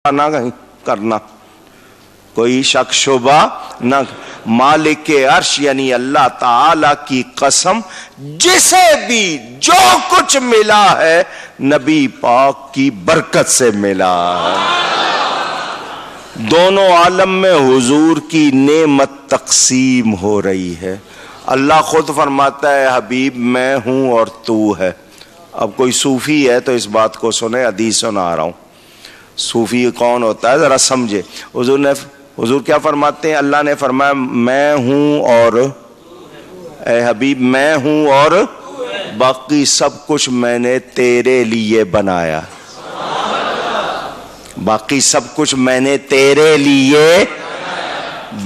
نہ کرنا، کوئی شک شبہ نہ. مالک عرش یعنی اللہ تعالی کی قسم، جسے بھی جو کچھ ملا ہے نبی پاک کی برکت سے ملا ہے. دونوں عالم میں حضور کی نعمت تقسیم ہو رہی ہے. اللہ خود فرماتا ہے حبیب میں ہوں اور تو ہے. اب کوئی صوفی ہے تو اس بات کو سنے، حدیث سنا رہا ہوں. صوفی کون ہوتا ہے ذرا سمجھے. حضور کیا فرماتے ہیں؟ اللہ نے فرمایا میں ہوں اور اے حبیب میں ہوں اور باقی سب کچھ میں نے تیرے لیے بنایا. باقی سب کچھ میں نے تیرے لیے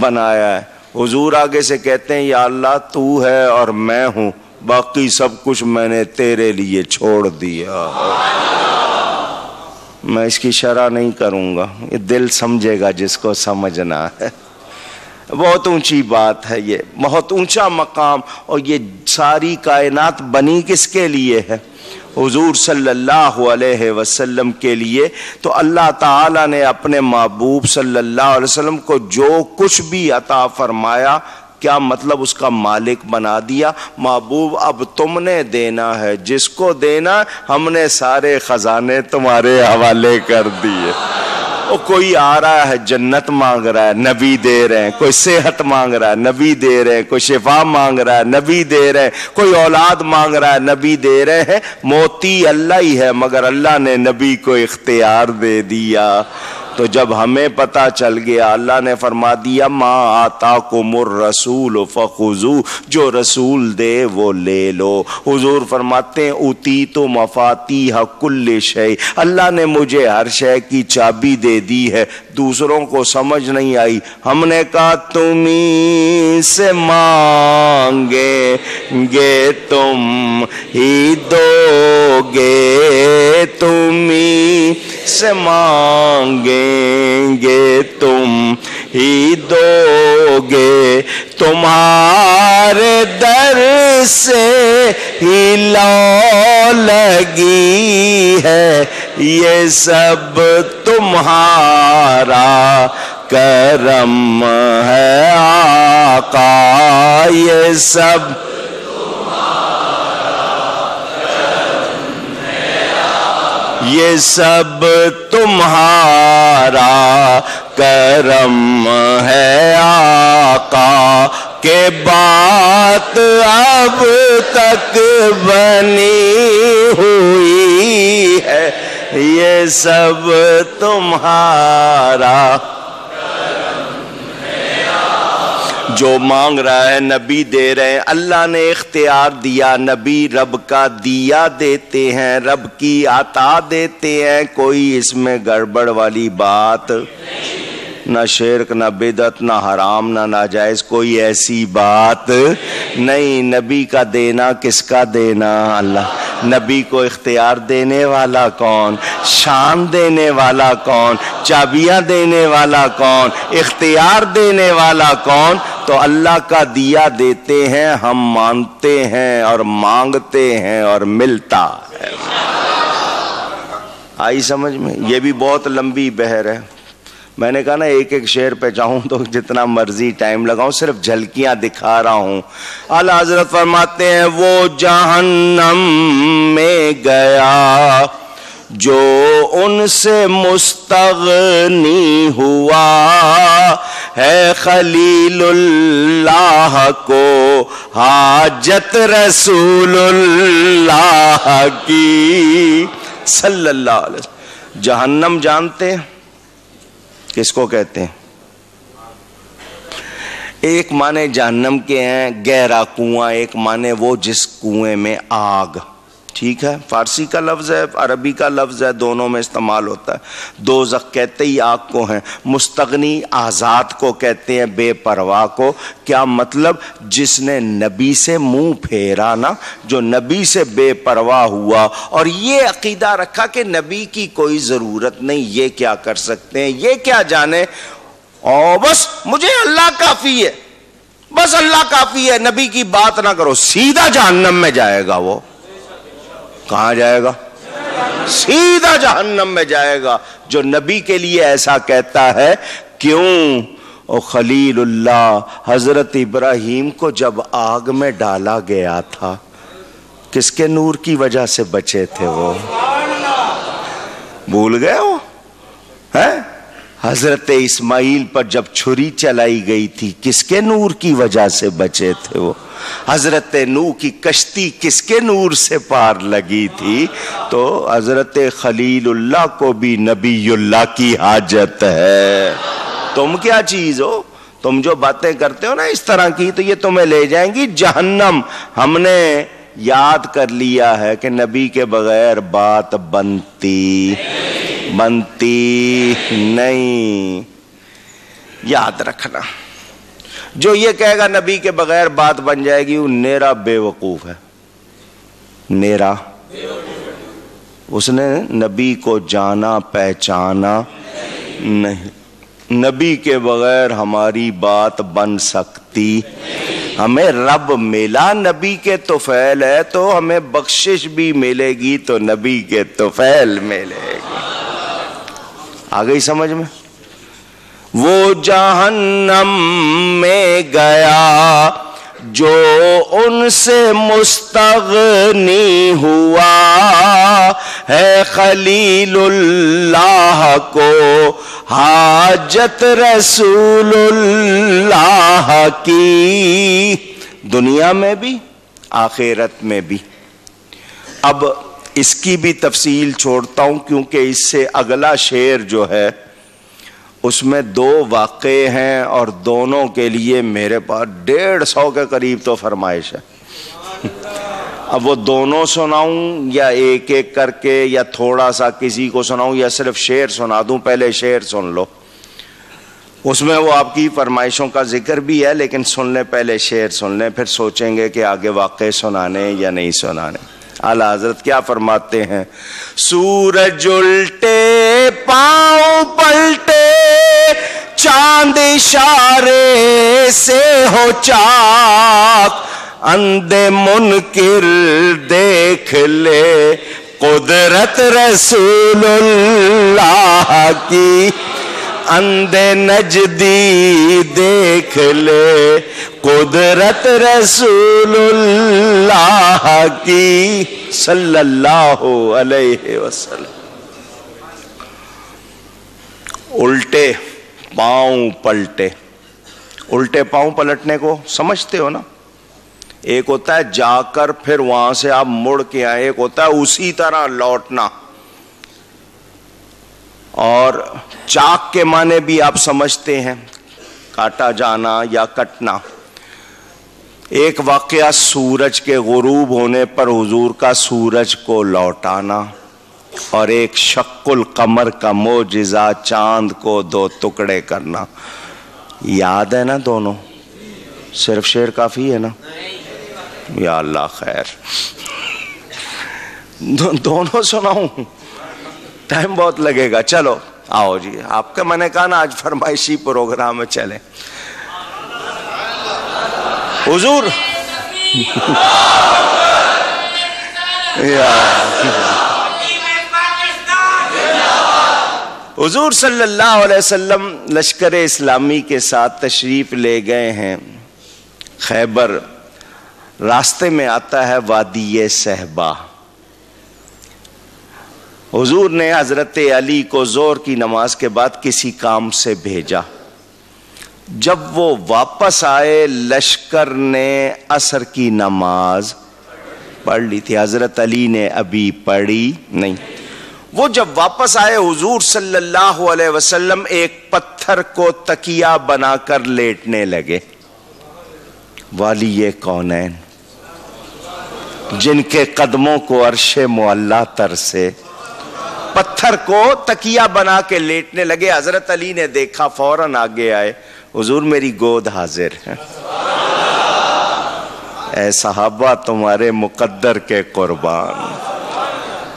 بنایا ہے. حضور آگے سے کہتے ہیں یا اللہ تو ہے اور میں ہوں، باقی سب کچھ میں نے تیرے لیے چھوڑ دیا. میں اس کی شرح نہیں کروں گا، یہ دل سمجھے گا جس کو سمجھنا ہے. بہت اونچی بات ہے، یہ بہت اونچا مقام. اور یہ ساری کائنات بنی کس کے لیے ہے؟ حضور صلی اللہ علیہ وسلم کے لیے. تو اللہ تعالیٰ نے اپنے محبوب صلی اللہ علیہ وسلم کو جو کچھ بھی عطا فرمایا، کیا مطلب اس کا مالک بنا دیا. محبوب اب تم نے دینا ہے، جس کو دینا ہم نے سارے خزانے تمہارے حوالے کر دیے. کوئی آ رہا ہے جنت مانگ رہا ہے، نبی دے رہے ہیں. کوئی صحت مانگ رہا ہے، نبی دے رہے ہیں. کوئی شفا مانگ رہا ہے، نبی دے رہے ہیں. کوئی اولاد مانگ رہا ہے، نبی دے رہے ہیں. موتی اللہ ہی ہے مگر اللہ نے نبی کو اختیار دے دیا. تو جب ہمیں پتہ چل گیا، اللہ نے فرما دیا ما آتاکم الرسول فخذوہ، جو رسول دے وہ لے لو. حضور فرماتے ہیں اوتیت مفاتیح کل شیء، اللہ نے مجھے ہر شے کی چابی دے دی ہے. دوسروں کو سمجھ نہیں آئی. ہم نے کہا تمہیں سے مانگیں گے تم ہی دو گے، تمہیں سے مانگیں گے تم ہی دو گے، تمہارے در سے ہی لو لگی ہے، یہ سب تمہارا کرم ہے آقا، یہ سب یہ سب تمہارا کرم ہے آقا. کہ بات اب تک بنی ہوئی ہے، یہ سب تمہارا. جو مانگ رہا ہے نبی دے رہے ہیں. اللہ نے اختیار دیا، نبی رب کا دیا دیتے ہیں، رب کی عطا دیتے ہیں. کوئی اس میں گڑبڑ والی بات، نہ شرک نہ بدعت نہ حرام نہ ناجائز، کوئی ایسی بات نہیں. نبی کا دینا کس کا دینا؟ اللہ. نبی کو اختیار دینے والا کون؟ شان دینے والا کون؟ چابیاں دینے والا کون؟ اختیار دینے والا کون؟ تو اللہ کا دیا دیتے ہیں، ہم مانتے ہیں اور مانگتے ہیں اور ملتا ہے. آئی سمجھ میں؟ یہ بھی بہت لمبی بحر ہے. میں نے کہا نا ایک ایک شعر پہ چاہوں تو جتنا مرضی ٹائم لگاؤں، صرف جھلکیاں دکھا رہا ہوں. اعلیٰ حضرت فرماتے ہیں وہ جہنم میں گیا جو ان سے مستغنی ہوا ہے، خلیل اللہ کو حاجت رسول اللہ کی صلی اللہ علیہ وسلم. جہنم جانتے ہیں کس کو کہتے ہیں؟ ایک معنی جہنم کے ہیں گہرا کنواں، ایک معنی وہ جس کنویں میں آگ. ٹھیک ہے، فارسی کا لفظ ہے، عربی کا لفظ ہے، دونوں میں استعمال ہوتا ہے. دوزخ کہتے ہی آگ کو ہیں. مستغنی آزاد کو کہتے ہیں، بے پرواہ کو. کیا مطلب؟ جس نے نبی سے منہ پھیرا نا، جو نبی سے بے پرواہ ہوا اور یہ عقیدہ رکھا کہ نبی کی کوئی ضرورت نہیں، یہ کیا کر سکتے ہیں، یہ کیا جانے، اور بس مجھے اللہ کافی ہے، بس اللہ کافی ہے، نبی کی بات نہ کرو. سیدھا جہنم میں جائے گا. وہ کہاں جائے گا؟ سیدھا جہنم میں جائے گا جو نبی کے لیے ایسا کہتا ہے. کیوں؟ او خلیل اللہ حضرت ابراہیم کو جب آگ میں ڈالا گیا تھا کس کے نور کی وجہ سے بچے تھے وہ؟ بھول گئے ہو؟ حضرت اسماعیل پر جب چھری چلائی گئی تھی کس کے نور کی وجہ سے بچے تھے وہ؟ حضرت نوح کی کشتی کس کے نور سے پار لگی تھی؟ تو حضرت خلیل اللہ کو بھی نبی اللہ کی حاجت ہے. تم کیا چیز ہو؟ تم جو باتیں کرتے ہو نا اس طرح کی تو یہ تمہیں لے جائیں گی جہنم. ہم نے یاد کر لیا ہے کہ نبی کے بغیر بات بنتی نہیں. یاد رکھنا جو یہ کہے گا نبی کے بغیر بات بن جائے گی وہ نیرا بے وقوف ہے. نیرا اس نے نبی کو جانا پہچانا نہیں. نبی کے بغیر ہماری بات بن سکتی. ہمیں رب ملا نبی کے طفیل ہے تو ہمیں بخشش بھی ملے گی تو نبی کے طفیل ملے گی. آ گئی سمجھ میں؟ وہ جہنم میں گیا جو ان سے مستغنی ہوا ہے خلیل اللہ کو حاجت رسول اللہ کی دنیا میں بھی آخرت میں بھی. اب اس کی بھی تفصیل چھوڑتا ہوں کیونکہ اس سے اگلا شعر جو ہے اس میں 2 واقعے ہیں اور دونوں کے لیے میرے پاس 150 کے قریب تو فرمائش ہے. اب وہ دونوں سناؤں یا ایک ایک کر کے یا تھوڑا سا کسی کو سناؤں یا صرف شعر سنا دوں؟ پہلے شعر سن لو. اس میں وہ آپ کی فرمائشوں کا ذکر بھی ہے لیکن سن لیں، پہلے شعر سن لیں پھر سوچیں گے کہ آگے واقعے سنانے یا نہیں سنانے. اعلیٰ حضرت کیا فرماتے ہیں؟ سورج الٹے پاؤں پلٹے چاند اشارے سے ہو چاک اندھے منکر دیکھ لے قدرت رسول اللہ کی. اندھے نجدی دیکھ لے قدرت رسول اللہ کی صلی اللہ علیہ وسلم. الٹے پاؤں پلٹے. الٹے پاؤں پلٹنے کو سمجھتے ہو نا؟ ایک ہوتا ہے جا کر پھر وہاں سے آپ مڑ کے آئے، ایک ہوتا ہے اسی طرح لوٹنا. اور چاک کے معنی بھی آپ سمجھتے ہیں، کاٹا جانا یا کٹنا. ایک واقعہ سورج کے غروب ہونے پر حضور کا سورج کو لوٹانا، اور ایک شق القمر کا معجزہ چاند کو 2 ٹکڑے کرنا. یاد ہے نا دونوں؟ صرف شعر کافی ہے نا؟ یا اللہ خیر. دونوں سناؤں؟ ٹائم بہت لگے گا. چلو آؤ جی، آپ کا میں نے کہا نا آج فرمائشی پروگرام میں چلیں. حضور حضور صلی اللہ علیہ وسلم لشکر اسلامی کے ساتھ تشریف لے گئے ہیں خیبر. راستے میں آتا ہے وادی صحبا. حضور نے حضرت علی کو ظہر کی نماز کے بعد کسی کام سے بھیجا. جب وہ واپس آئے لشکر نے عصر کی نماز پڑھ لی تھی، حضرت علی نے ابھی پڑھی نہیں. وہ جب واپس آئے حضور صلی اللہ علیہ وسلم ایک پتھر کو تکیہ بنا کر لیٹنے لگے. والی کونین جن کے قدموں کو عرش معلی تر سے، پتھر کو تکیہ بنا کے لیٹنے لگے. حضرت علی نے دیکھا، فوراً آگے آئے. حضور میری گود حاضر ہے. اے صحابہ تمہارے مقدر کے قربان،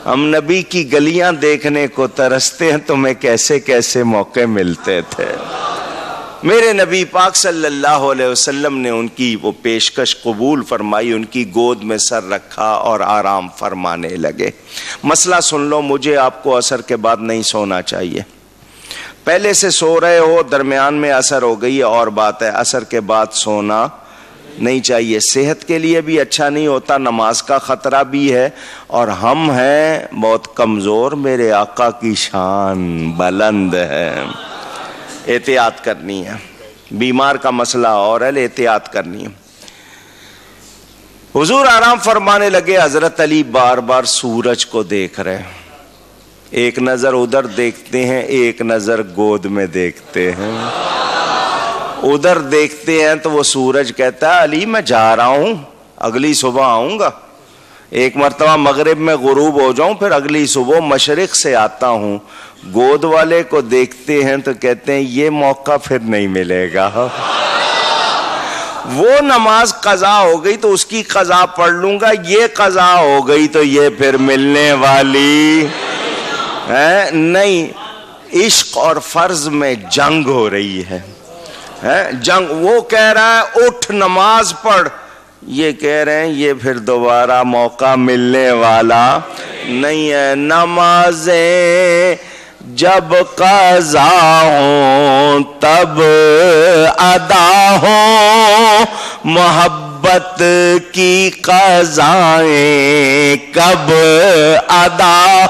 ہم نبی کی گلیاں دیکھنے کو ترستے ہیں، تمہیں کیسے کیسے موقع ملتے تھے. میرے نبی پاک صلی اللہ علیہ وسلم نے ان کی وہ پیشکش قبول فرمائی، ان کی گود میں سر رکھا اور آرام فرمانے لگے۔ مسئلہ سن لو، مجھے آپ کو عصر کے بعد نہیں سونا چاہیے۔ پہلے سے سو رہے ہو، درمیان میں عصر ہو گئی اور بات ہے، عصر کے بعد سونا نہیں چاہیے، صحت کے لیے بھی اچھا نہیں ہوتا، نماز کا خطرہ بھی ہے، اور ہم ہیں بہت کمزور، میرے آقا کی شان بلند ہے، احتیاط کرنی ہے۔ بیمار کا مسئلہ اور ہے، احتیاط کرنی ہے۔ حضور آرام فرمانے لگے، حضرت علی بار بار سورج کو دیکھ رہے، ایک نظر ادھر دیکھتے ہیں، ایک نظر گود میں دیکھتے ہیں۔ ادھر دیکھتے ہیں تو وہ سورج کہتا ہے علی میں جا رہا ہوں، اگلی صبح آؤں گا، ایک مرتبہ مغرب میں غروب ہو جاؤں، پھر اگلی صبح مشرق سے آتا ہوں۔ گود والے کو دیکھتے ہیں تو کہتے ہیں یہ موقع پھر نہیں ملے گا، وہ نماز قضا ہو گئی تو اس کی قضا پڑھ لوں گا، یہ قضا ہو گئی تو یہ پھر ملنے والی ہے نہیں۔ عشق اور فرض میں جنگ ہو رہی ہے، جنگ۔ وہ کہہ رہا ہے اٹھ نماز پڑھ، یہ کہہ رہے ہیں یہ پھر دوبارہ موقع ملنے والا نہیں ہے۔ نمازیں جب قضا ہوں تب ادا ہوں، محبت کی قضائیں کب ادا۔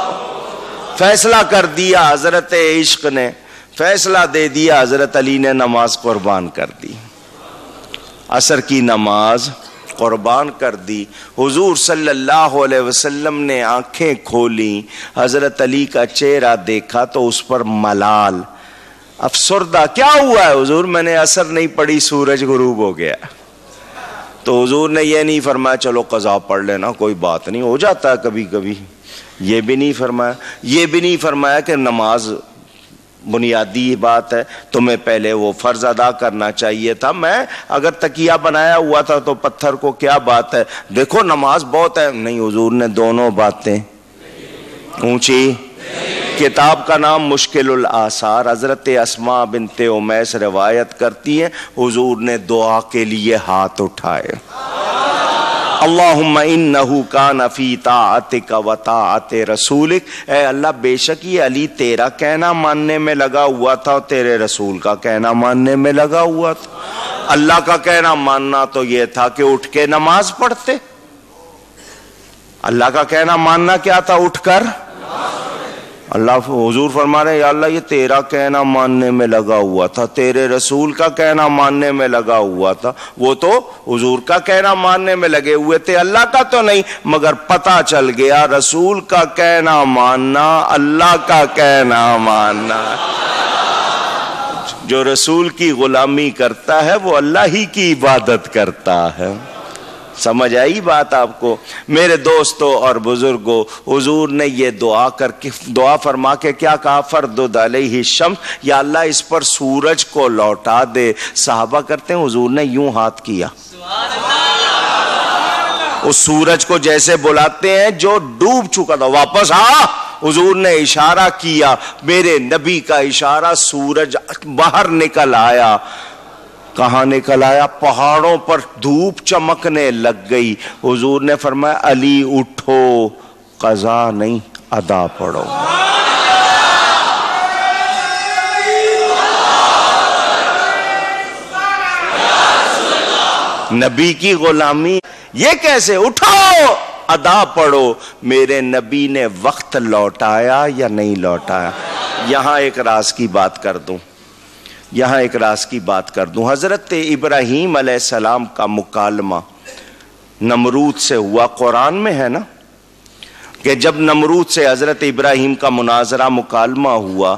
فیصلہ کر دیا حضرت عشق نے، فیصلہ دے دیا، حضرت علی نے نماز قربان کر دی، عصر کی نماز قربان کر دی۔ حضور صلی اللہ علیہ وسلم نے آنکھیں کھولی، حضرت علی کا چہرہ دیکھا تو اس پر ملال، افسردہ، کیا ہوا ہے حضور؟ میں نے عصر نہیں پڑھی، سورج غروب ہو گیا۔ تو حضور نے یہ نہیں فرمایا چلو قضا پڑھ لینا، کوئی بات نہیں، ہو جاتا ہے کبھی کبھی، یہ بھی نہیں فرمایا۔ یہ بھی نہیں فرمایا کہ نماز بنیادی بات ہے، تمہیں پہلے وہ فرض ادا کرنا چاہیے تھا، میں اگر تکیہ بنایا ہوا تھا تو پتھر کو کیا بات ہے، دیکھو نماز بہت ہے، نہیں، حضور نے دونوں باتیں اونچی۔ کتاب کا نام مشکل الآثار، حضرت اسماء بنت امیس روایت کرتی ہیں، حضور نے دعا کے لیے ہاتھ اٹھائے، اللہم انہو کان فی طاعتک و طاعت رسولک، اے اللہ بے شک یہ علی تیرا کہنا ماننے میں لگا ہوا تھا اور تیرے رسول کا کہنا ماننے میں لگا ہوا تھا۔ اللہ کا کہنا ماننا تو یہ تھا کہ اٹھ کے نماز پڑھتے، اللہ کا کہنا ماننا کیا تھا؟ اٹھ کر اللہ، حضور فرما رہے ہیں یا اللہ یہ تیرا کہنا ماننے میں لگا ہوا تھا، تیرے رسول کا کہنا ماننے میں لگا ہوا تھا، وہ تو حضور کا کہنا ماننے میں لگے ہوئے تھے، اللہ کا تو نہیں، مگر پتہ چل گیا رسول کا کہنا ماننا اللہ کا کہنا ماننا۔ جو رسول کی غلامی کرتا ہے وہ اللہ ہی کی عبادت کرتا ہے۔ سمجھ آئی بات آپ کو؟ میرے دوستو اور بزرگو، حضور نے یہ دعا فرما کے کیا کہا؟ فردد علیہ الشمس، یا اللہ اس پر سورج کو لوٹا دے۔ صحابہ کرتے ہیں حضور نے یوں ہاتھ کیا، اس سورج کو جیسے بلاتے ہیں جو ڈوب چکا تھا، واپس آ، حضور نے اشارہ کیا، میرے نبی کا اشارہ، سورج باہر نکل آیا۔ کہاں نکل آیا؟ پہاڑوں پر دھوپ چمکنے لگ گئی۔ حضور نے فرمایا علی اٹھو، قضا نہیں ادا پڑھو۔ نبی کی غلامی یہ کیسے؟ اٹھو ادا پڑھو۔ میرے نبی نے وقت لوٹایا یا نہیں لوٹایا؟ یہاں ایک راز کی بات کر دوں، حضرت ابراہیم علیہ السلام کا مکالمہ نمرود سے ہوا، قرآن میں ہے نا کہ جب نمرود سے حضرت ابراہیم کا مناظرہ مکالمہ ہوا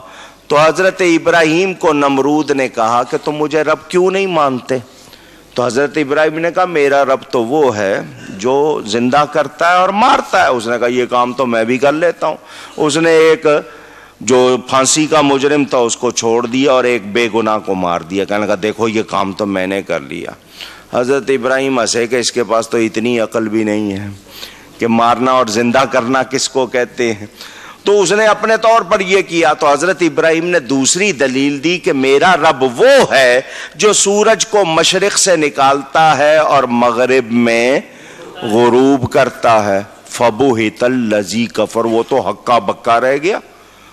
تو حضرت ابراہیم کو نمرود نے کہا کہ تم مجھے رب کیوں نہیں مانتے؟ تو حضرت ابراہیم نے کہا میرا رب تو وہ ہے جو زندہ کرتا ہے اور مارتا ہے۔ اس نے کہا یہ کام تو میں بھی کر لیتا ہوں۔ اس نے ایک جو پھانسی کا مجرم تھا اس کو چھوڑ دیا اور ایک بے گناہ کو مار دیا، کہنے لگا دیکھو یہ کام تو میں نے کر لیا۔ حضرت ابراہیم ہنسے کہ اس کے پاس تو اتنی عقل بھی نہیں ہے کہ مارنا اور زندہ کرنا کس کو کہتے ہیں۔ تو اس نے اپنے طور پر یہ کیا. تو حضرت ابراہیم نے دوسری دلیل دی کہ میرا رب وہ ہے جو سورج کو مشرق سے نکالتا ہے اور مغرب میں غروب کرتا ہے. فبہت الذی کفر، وہ تو ہکا بکا رہ گیا،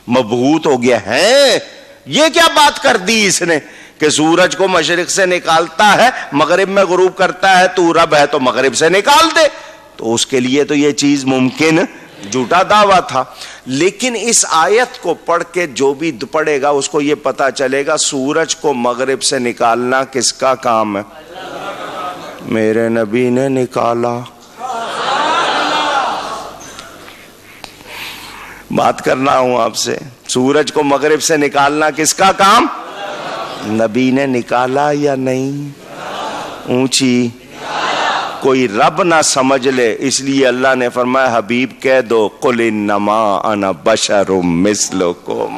مبہوت ہو گیا. ہے یہ کیا بات کر دی اس نے کہ سورج کو مشرق سے نکالتا ہے مغرب میں غروب کرتا ہے، تو رب ہے تو مغرب سے نکال دے. تو اس کے لیے تو یہ چیز ممکن جھوٹا دعویٰ تھا. لیکن اس آیت کو پڑھ کے جو بھی پڑھے گا اس کو یہ پتا چلے گا سورج کو مغرب سے نکالنا کس کا کام ہے؟ میرے نبی نے نکالا. بات کرنا ہوں آپ سے، سورج کو مغرب سے نکالنا کس کا کام؟ نبی نے نکالا یا نہیں؟ اونچی کوئی رب نہ سمجھ لے، اس لیے اللہ نے فرمایا حبیب کہہ دو قل انما انا بشر مثلکم.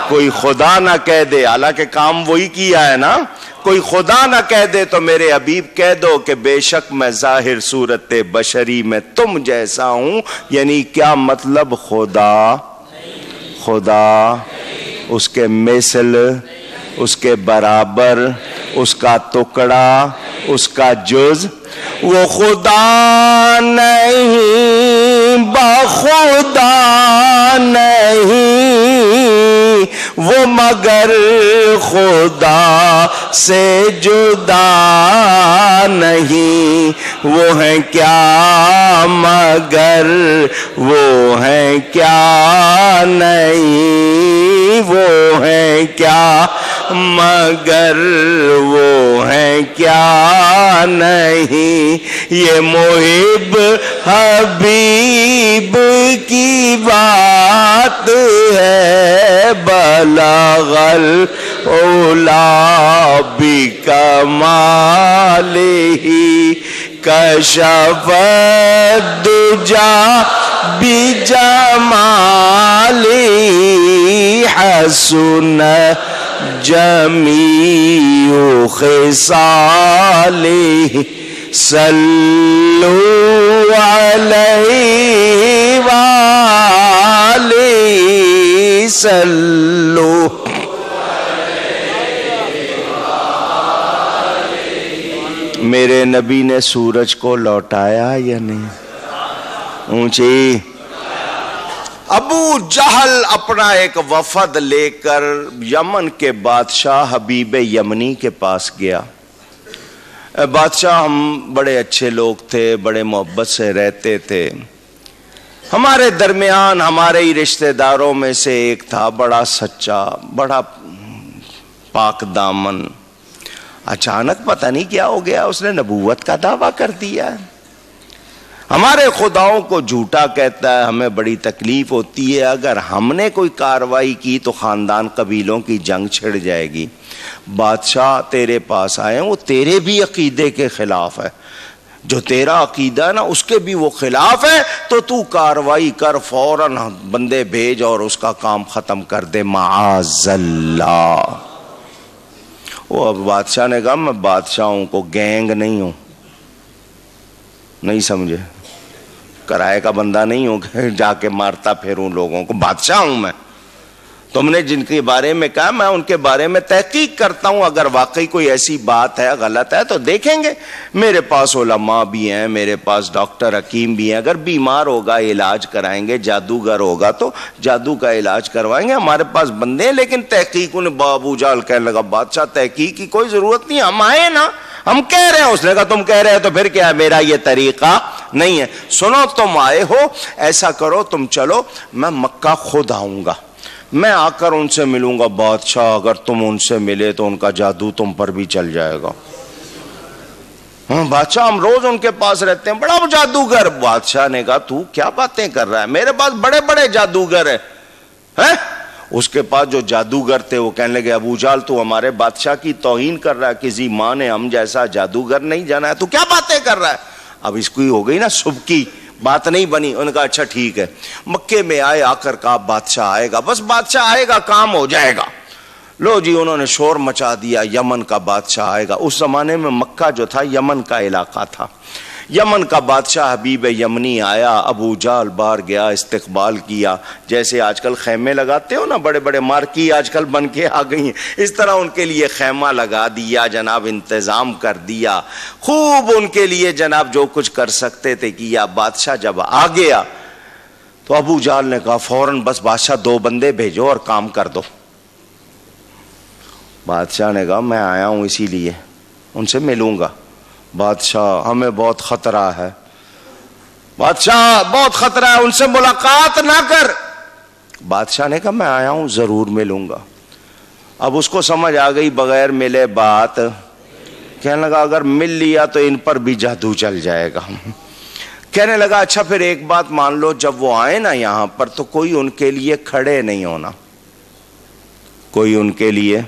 کوئی خدا نہ کہہ دے، حالانکہ کام وہی کیا ہے نا. کوئی خدا نہ کہہ دے تو میرے حبیب کہہ دو کہ بے شک میں ظاہر صورت بشری میں تم جیسا ہوں. یعنی کیا مطلب؟ خدا اس کے مثل، اس کے برابر، اس کا ٹکڑا، اس کا جز. وہ خدا نہیں، بخدا نہیں، وہ مگر خدا سے جدا نہیں. وہ ہیں کیا مگر وہ ہیں کیا نہیں، وہ ہیں کیا مگر وہ ہیں کیا نہیں. یہ محب حبیب کی بات ہے، بلغ العلا بکمالہ، کشف الدجا بجمالہ، حسن جمیع خصالہ. صلو علیہ وآلہ، صلو. میرے نبی نے سورج کو لوٹایا یا نہیں؟ اونچی. ابو جہل اپنا ایک وفد لے کر یمن کے بادشاہ حبیب یمنی کے پاس گیا. بادشاہ ہم بڑے اچھے لوگ تھے، بڑے محبت سے رہتے تھے، ہمارے درمیان ہمارے ہی رشتہ داروں میں سے ایک تھا بڑا سچا، بڑا پاک دامن. اچانک پتہ نہیں کیا ہو گیا، اس نے نبوت کا دعویٰ کر دیا. ہمارے خداؤں کو جھوٹا کہتا ہے، ہمیں بڑی تکلیف ہوتی ہے. اگر ہم نے کوئی کاروائی کی تو خاندان قبیلوں کی جنگ چھڑ جائے گی. بادشاہ تیرے پاس آئے ہیں، وہ تیرے بھی عقیدے کے خلاف ہے، جو تیرا عقیدہ ہے نا اس کے بھی وہ خلاف ہے. تو کاروائی کر، فوراً بندے بھیج اور اس کا کام ختم کر دے. معاذ اللہ. وہ اب بادشاہ نے کہا میں بادشاہوں کو گینگ نہیں ہوں، نہیں سمجھے، کرائے کا بندہ نہیں ہوں کہ جا کے مارتا پھروں لوگوں کو. بادشاہ ہوں میں. تم نے جن کے بارے میں کہا میں ان کے بارے میں تحقیق کرتا ہوں، اگر واقعی کوئی ایسی بات ہے غلط ہے تو دیکھیں گے. میرے پاس علماء بھی ہیں، میرے پاس ڈاکٹر حکیم بھی ہیں، اگر بیمار ہوگا علاج کرائیں گے، جادوگر ہوگا تو جادو کا علاج کروائیں گے، ہمارے پاس بندے ہیں. لیکن تحقیق، انہیں ابو جہل کہنے لگا بادشاہ تحقیق کی کوئی ضرورت نہیں، ہم آئے نا، ہم کہہ رہے ہیں. اس نے کہا تم کہہ رہے ہو تو پھر کیا، میرا یہ طریقہ نہیں ہے. سنو تم آئے ہو، ایسا کرو تم چلو، میں مکہ خود آؤں گا، میں آ کر ان سے ملوں گا. بادشاہ اگر تم ان سے ملے تو ان کا جادو تم پر بھی چل جائے گا. ہاں بادشاہ ہم روز ان کے پاس رہتے ہیں، بڑا جادوگر. بادشاہ نے کہا تو کیا باتیں کر رہا ہے، میرے پاس بڑے بڑے جادوگر ہیں. اس کے پاس جو جادوگر تھے وہ کہنے لگے ابو جہل تو ہمارے بادشاہ کی توہین کر رہا ہے، کسی ماں نے ہم جیسا جادوگر نہیں جانا ہے، تو کیا باتیں کر رہا ہے. اب اس کو ہی ہو گئی نا صبح کی بات نہیں بنی. انہوں نے کہا اچھا ٹھیک ہے. مکے میں آئے، آ کر کہا بادشاہ آئے گا، بس بادشاہ آئے گا کام ہو جائے گا. لو جی انہوں نے شور مچا دیا، یمن کا بادشاہ آئے گا. اس زمانے میں مکہ جو تھا یمن کا علاقہ تھا. یمن کا بادشاہ حبیب یمنی آیا، ابو جہل باہر گیا، استقبال کیا، جیسے آج کل خیمے لگاتے ہو نا، بڑے بڑے مارکی آج کل بن کے آ گئی ہیں، اس طرح ان کے لیے خیمہ لگا دیا جناب، انتظام کر دیا، خوب ان کے لیے جناب جو کچھ کر سکتے تھے کیا۔ بادشاہ جب آ گیا تو ابو جہل نے کہا فوراً بس بادشاہ 2 بندے بھیجو اور کام کر دو۔ بادشاہ نے کہا میں آیا ہوں اسی لیے ان سے ملوں گا۔ بادشاہ ہمیں بہت خطرہ ہے، بادشاہ بہت خطرہ ہے، ان سے ملاقات نہ کر۔ بادشاہ نے کہا میں آیا ہوں ضرور ملوں گا۔ اب اس کو سمجھ آ گئی بغیر ملے بات، کہنے لگا اگر مل لیا تو ان پر بھی جادو چل جائے گا۔ کہنے لگا اچھا پھر ایک بات مان لو، جب وہ آئے نا یہاں پر تو کوئی ان کے لیے کھڑے نہیں ہونا، کوئی ان کے لیے،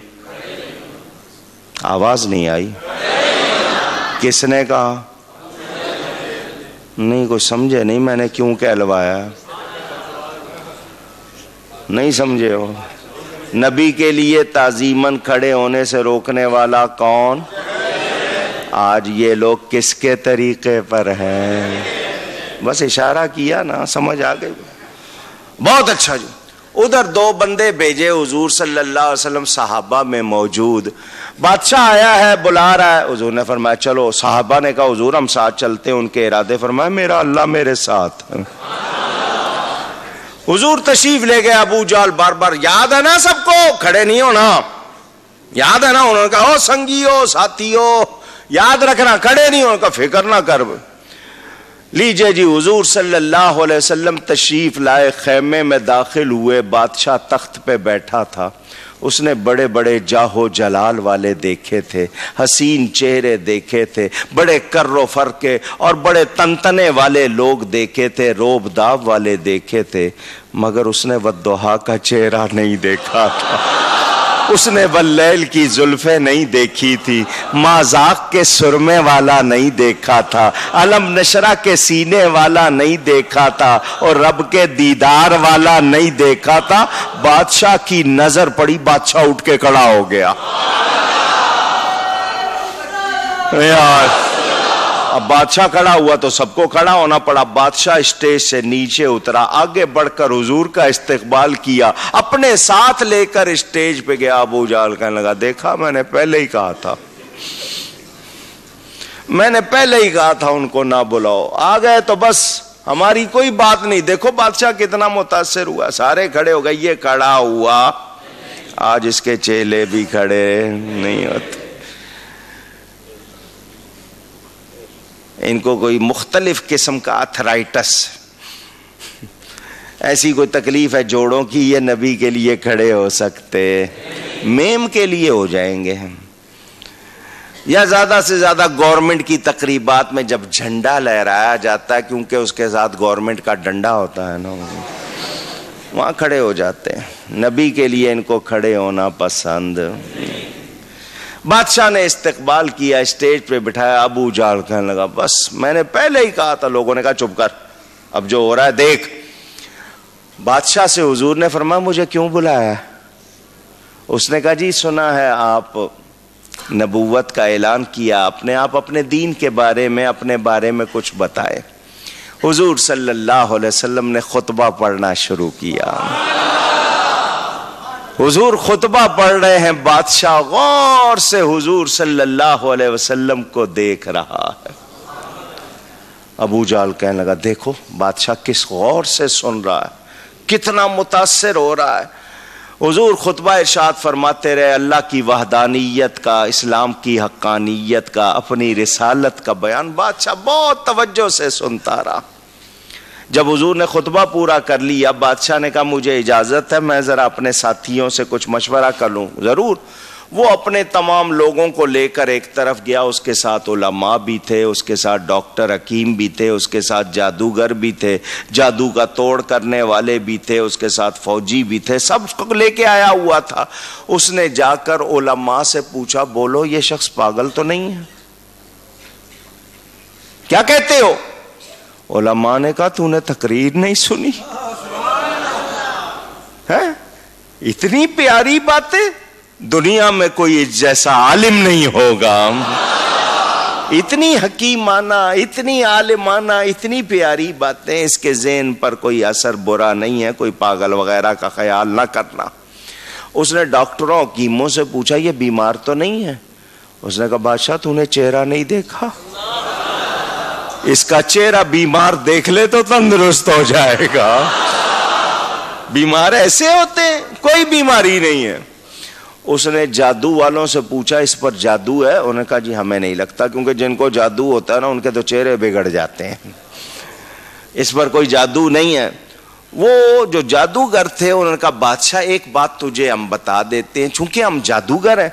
آواز نہیں آئی، کس نے کہا؟ نہیں کوئی سمجھے نہیں میں نے کیوں کہلوایا، نہیں سمجھے ہو؟ نبی کے لیے تعظیماً کھڑے ہونے سے روکنے والا کون؟ آج یہ لوگ کس کے طریقے پر ہیں؟ بس اشارہ کیا نا، سمجھ آ گئی، بہت اچھا جی۔ ادھر 2 بندے بھیجے حضور صلی اللہ علیہ وسلم صحابہ میں موجود، بادشاہ آیا ہے بلا رہا ہے، حضور نے فرمایا چلو، صحابہ نے کہا حضور ہم ساتھ چلتے ہیں، ان کے ارادے، فرمایا میرا اللہ میرے ساتھ۔ حضور تشریف لے گئے، ابو جہل بار بار یاد ہے نا سب کو، کھڑے نہیں ہونا، یاد ہے نا، انہوں نے کہا او سنگیو ساتھیو یاد رکھنا، کھڑے نہیں ہونا، فکر نہ کر۔ لیجئے جی حضور صلی اللہ علیہ وسلم تشریف لائے، خیمے میں داخل ہوئے، بادشاہ تخت پہ بیٹھا تھا، اس نے بڑے بڑے جاہ و جلال والے دیکھے تھے، حسین چہرے دیکھے تھے، بڑے کر و فر کے اور بڑے تنتنے والے لوگ دیکھے تھے، روب داب والے دیکھے تھے، مگر اس نے والضحیٰ کا چہرہ نہیں دیکھا تھا، اس نے واللیل کی زلفیں نہیں دیکھی تھی، مازاق کے سرمے والا نہیں دیکھا تھا، علم نشرہ کے سینے والا نہیں دیکھا تھا، اور رب کے دیدار والا نہیں دیکھا تھا۔ بادشاہ کی نظر پڑی، بادشاہ اٹھ کے کھڑا ہو گیا۔ یار اب بادشاہ کھڑا ہوا تو سب کو کھڑا ہونا پڑا، بادشاہ اسٹیج سے نیچے اترا، آگے بڑھ کر حضور کا استقبال کیا، اپنے ساتھ لے کر اسٹیج پہ گیا۔ ابو جہل کہنے لگا دیکھا میں نے پہلے ہی کہا تھا، میں نے پہلے ہی کہا تھا ان کو نہ بلاؤ، آ گئے تو بس ہماری کوئی بات نہیں۔ دیکھو بادشاہ کتنا متاثر ہوا، سارے کھڑے ہو گئے، یہ کھڑا ہوا، آج اس کے چیلے بھی کھڑے نہیں ہوتے، ان کو کوئی مختلف قسم کا اتھرائٹس، ایسی کوئی تکلیف ہے جوڑوں کی، یہ نبی کے لیے کھڑے ہو سکتے، میم کے لیے ہو جائیں گے، یا زیادہ سے زیادہ گورنمنٹ کی تقریبات میں جب جھنڈا لہرایا جاتا ہے، کیونکہ اس کے ساتھ گورنمنٹ کا ڈنڈا ہوتا ہے نا، وہاں کھڑے ہو جاتے ہیں۔ نبی کے لیے ان کو کھڑے ہونا پسند۔ بادشاہ نے استقبال کیا، اسٹیج پہ بٹھایا، ابو جہل کہنے لگا بس میں نے پہلے ہی کہا تھا۔ لوگوں نے کہا چپ کر، اب جو ہو رہا ہے دیکھ۔ بادشاہ سے حضور نے فرمایا مجھے کیوں بلایا؟ اس نے کہا جی سنا ہے آپ نبوت کا اعلان کیا آپ نے، آپ اپنے دین کے بارے میں، اپنے بارے میں کچھ بتائے۔ حضور صلی اللہ علیہ وسلم نے خطبہ پڑھنا شروع کیا۔ حضور خطبہ پڑھ رہے ہیں، بادشاہ غور سے حضور صلی اللہ علیہ وسلم کو دیکھ رہا ہے۔ ابو جہل کہنے لگا دیکھو بادشاہ کس غور سے سن رہا ہے، کتنا متاثر ہو رہا ہے۔ حضور خطبہ ارشاد فرماتے رہے، اللہ کی وحدانیت کا، اسلام کی حقانیت کا، اپنی رسالت کا بیان بادشاہ بہت توجہ سے سنتا رہا۔ جب حضور نے خطبہ پورا کر لیا، بادشاہ نے کہا مجھے اجازت ہے میں ذرا اپنے ساتھیوں سے کچھ مشورہ کر لوں۔ ضرور۔ وہ اپنے تمام لوگوں کو لے کر ایک طرف گیا، اس کے ساتھ علماء بھی تھے، اس کے ساتھ ڈاکٹر حکیم بھی تھے، اس کے ساتھ جادوگر بھی تھے، جادو کا توڑ کرنے والے بھی تھے، اس کے ساتھ فوجی بھی تھے، سب کو لے کے آیا ہوا تھا۔ اس نے جا کر علماء سے پوچھا بولو یہ شخص پاگل تو نہیں ہے، کیا کہتے ہو؟ علماء نے کہا تو نے تقریر نہیں سنی ہے؟ اتنی پیاری باتیں، دنیا میں کوئی جیسا عالم نہیں ہوگا، اتنی حکیمانہ، اتنی عالمانہ، اتنی پیاری باتیں، اس کے ذہن پر کوئی اثر برا نہیں ہے، کوئی پاگل وغیرہ کا خیال نہ کرنا۔ اس نے ڈاکٹروں حکیموں سے پوچھا یہ بیمار تو نہیں ہے؟ اس نے کہا بادشاہ تو نے چہرہ نہیں دیکھا، اس کا چہرہ بیمار دیکھ لے تو تندرست ہو جائے گا۔ بیمار ایسے ہوتے ہیں، کوئی بیماری نہیں ہے۔ اس نے جادو والوں سے پوچھا اس پر جادو ہے؟ انہوں نے کہا جی ہمیں نہیں لگتا، کیونکہ جن کو جادو ہوتا ہے نا ان کے تو چہرے بگڑ جاتے ہیں، اس پر کوئی جادو نہیں ہے۔ وہ جو جادوگر تھے انہوں نے کہا بادشاہ ایک بات تجھے ہم بتا دیتے ہیں، چونکہ ہم جادوگر ہیں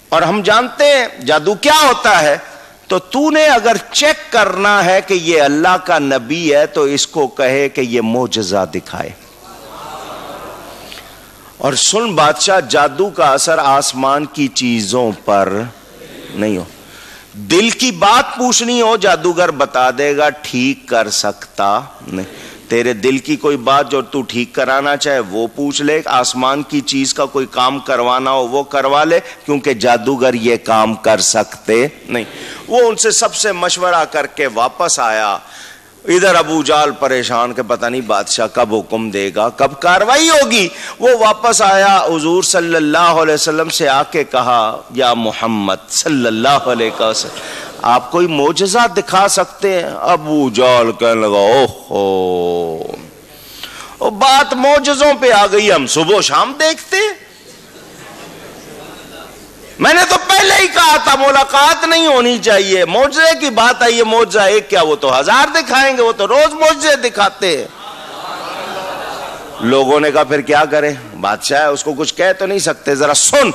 اور ہم جانتے ہیں جادو کیا ہوتا ہے، تو نے اگر چیک کرنا ہے کہ یہ اللہ کا نبی ہے تو اس کو کہے کہ یہ معجزہ دکھائے۔ اور سن بادشاہ، جادو کا اثر آسمان کی چیزوں پر نہیں ہو، دل کی بات پوچھنی ہو جادوگر بتا دے گا، ٹھیک کر سکتا نہیں۔ تیرے دل کی کوئی بات جو تو ٹھیک کرانا چاہے وہ پوچھ لے، آسمان کی چیز کا کوئی کام کروانا ہو وہ کروا لے، کیونکہ جادوگر یہ کام کر سکتے نہیں۔ وہ ان سے سب سے مشورہ کر کے واپس آیا۔ ادھر ابو جہل پریشان کہ پتہ نہیں بادشاہ کب حکم دے گا، کب کاروائی ہوگی۔ وہ واپس آیا، حضور صلی اللہ علیہ وسلم سے آ کے کہا یا محمد صلی اللہ علیہ وسلم آپ کوئی معجزہ دکھا سکتے ہیں؟ ابو جہل کہنے لگا اوہو، بات معجزوں پہ آ گئی، ہم صبح و شام دیکھتے، میں نے تو پہلے ہی کہا تھا ملاقات نہیں ہونی چاہیے، معجزے کی بات ہے، یہ معجزہ ایک کیا وہ تو 1000 دکھائیں گے، وہ تو روز معجزے دکھاتے ہیں۔ لوگوں نے کہا پھر کیا کریں، بادشاہ ہے اس کو کچھ کہہ تو نہیں سکتے، ذرا سن۔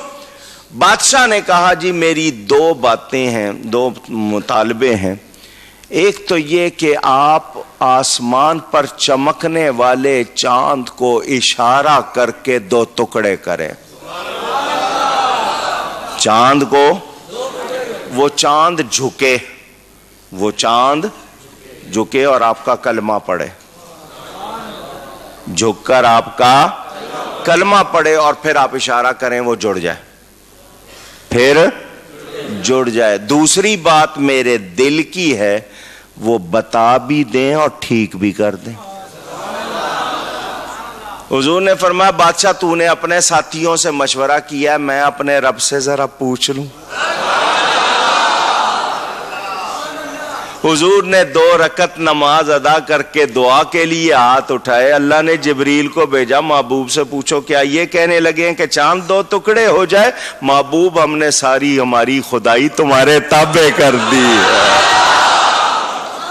بادشاہ نے کہا جی میری 2 باتیں ہیں، 2 مطالبے ہیں۔ ایک تو یہ کہ آپ آسمان پر چمکنے والے چاند کو اشارہ کر کے 2 ٹکڑے کریں، چاند کو، وہ چاند جھکے، وہ چاند جھکے اور آپ کا کلمہ پڑھے، جھک کر آپ کا کلمہ پڑھے اور پھر آپ اشارہ کریں وہ جڑ جائے، پھر جڑ جائے۔ دوسری بات میرے دل کی ہے، وہ بتا بھی دیں اور ٹھیک بھی کر دیں۔ حضور نے فرمایا بادشاہ تو نے اپنے ساتھیوں سے مشورہ کیا ہے، میں اپنے رب سے ذرا پوچھ لوں۔ حضور نے 2 رکعت نماز ادا کر کے دعا کے لیے ہاتھ اٹھائے، اللہ نے جبریل کو بھیجا محبوب سے پوچھو کیا یہ کہنے لگے ہیں کہ چاند 2 ٹکڑے ہو جائے؟ محبوب ہم نے ساری ہماری خدائی تمہارے تابع کر دی ہے۔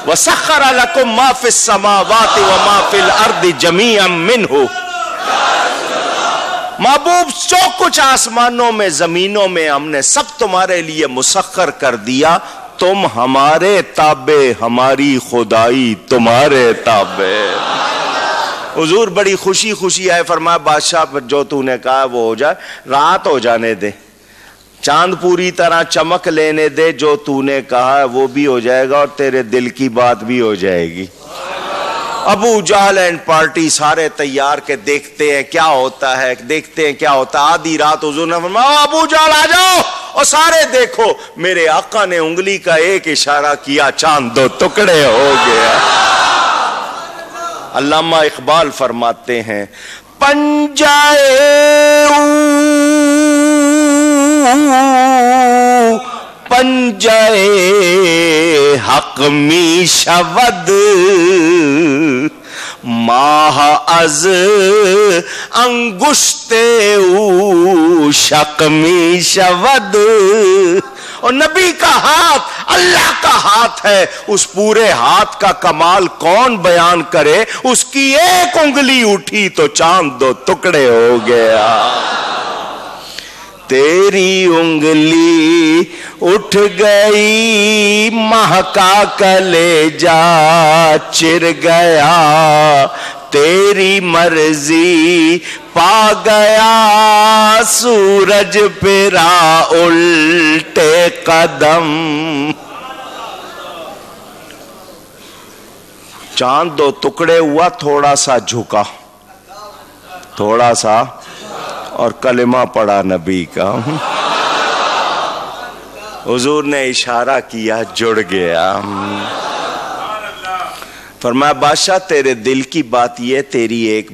وَسَخَّرَ لَكُم مَّا فِي السَّمَاوَاتِ وَمَا فِي الْأَرْضِ جَمِيعًا مِّنْهُ، محبوب جو کچھ آسمانوں میں زمینوں میں ہم نے سب تمہارے لیے مسخر کر دیا، تم ہمارے تابع، ہماری خدائی تمہارے تابع۔ حضور بڑی خوشی خوشی آئے، فرمایا بادشاہ جو تو نے کہا وہ ہو جائے، رات ہو جانے دے، چاند پوری طرح چمک لینے دے، جو تو نے کہا وہ بھی ہو جائے گا اور تیرے دل کی بات بھی ہو جائے گی۔ ابو جہل اینڈ پارٹی سارے تیار کے دیکھتے ہیں کیا ہوتا ہے، دیکھتے ہیں کیا ہوتا ہے۔ آدھی رات حضور نے فرمایا ابو جہل آ جاؤ، اور سارے دیکھو میرے آقا نے انگلی کا ایک اشارہ کیا، چاند 2 ٹکڑے ہو گیا۔ علامہ اقبال فرماتے ہیں پنجائے پنجائے حق می شود ماہ از انگشت او شق می شود، اور نبی کا ہاتھ اللہ کا ہاتھ ہے، اس پورے ہاتھ کا کمال کون بیان کرے، اس کی ایک انگلی اٹھی تو چاند 2 ٹکڑے ہو گیا۔ تیری انگلی اٹھ گئی مہکا کلیجا چر گیا، تیری مرضی پا گیا سورج پھرا الٹے قدم۔ چاند 2 ٹکڑے ہوا، تھوڑا سا جھکا، تھوڑا سا، اور کلمہ پڑھا نبی کا۔ حضور نے اشارہ کیا، جڑ گیا۔ فرمایا بادشاہ تیرے دل کی بات یہ، تیری ایک